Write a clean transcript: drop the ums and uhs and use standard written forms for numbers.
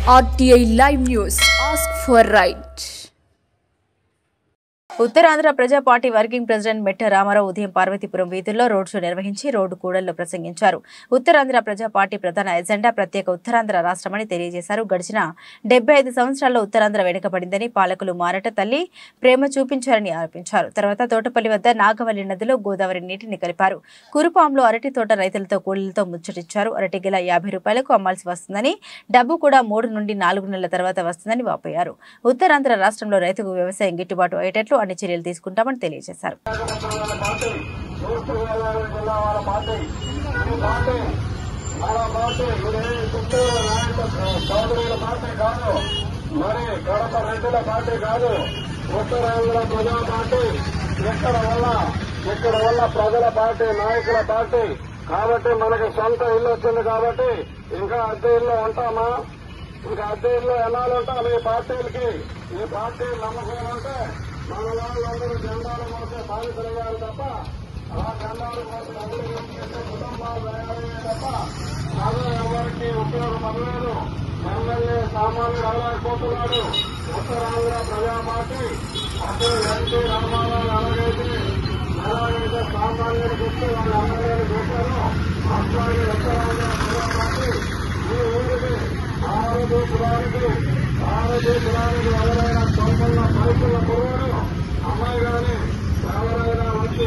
RTI Live News. Ask for right. Uttarandhra ప్రజా party working president మెట్ట రామారావు ఉదయం పార్వతీపురం వీధుల్లో రోడ్ షో నిర్వహించి రోడ్డు కూడల్లో ప్రసంగించారు. ఉత్తరాంధ్ర ప్రజా పార్టీ ప్రధాన ఎజెండా ప్రత్యేక ఉత్తరాంధ్ర రాష్ట్రమని తెలియజేశారు. గడిచిన 75 సంవత్సరాల్లో ఉత్తరాంధ్ర వెనుకబడిందని, పాలకులు మారట తల్లి ప్రేమ చూపించారని ఆరోపించారు. తర్వాత తోటపల్లి వద్ద నాగవల్లి నదిలో గోదావరి నీటిని కలిపారు. కురుపాంలో అరటి తోట రైతులతో కూలీలతో ముచ్చటించారు. అరటి గిల 50 రూపాయలకు అమ్మాల్సి వస్తుందని, డబ్బు కూడా 3 నుండి 4 నెలల తర్వాత వస్తుందని వాపోయారు. ఉత్తరాంధ్ర రాష్ట్రంలో రైతుకు వ్యవసాయం గిట్టుబాటు అయ్యేటట్లు అన్ని చర్యలు తీసుకుంటామని తెలియజేశారు. ఇక్కడ వల్ల ప్రజల పార్టీ, నాయకుల పార్టీ కాబట్టి మనకి సొంత ఇల్లు వచ్చింది కాబట్టి ఇంకా అద్దె ఇల్లు ఉంటామా? ఇంకా అద్దె ఇల్లు ఎన్నాళ్ళు ఉంటాం? ఈ పార్టీలకి, ఈ పార్టీ నమ్మకం అంటే మన వాళ్ళందరూ జెండాలు మోసే బాధితులయ్యారు తప్ప, ఆ జెండాలు మోసే అభివృద్ధి కుటుంబాలు తయారయ్యే తప్ప అదే ఎవరికి ఉపయోగపడలేదు. ఎమ్మెల్యే సామాన్యుడు అవ్వలేకపోతున్నాడు. ఉత్తరాంధ్ర ప్రజా పార్టీ అప్పుడు ఎన్టీ రామారావు ఎలాగైతే సామాన్యుడికి ఇస్తే వాళ్ళు ఎమ్మెల్యేలు చేశారు, అట్లాగే ఉత్తరాంధ్ర ప్రజా పార్టీ ఈ ఊరికి ఆరోగ్యపురానికి ఎవరైనా సొంతంగా పైసల కురువుడు అమ్మాయి గాని ఎవరైనా వచ్చి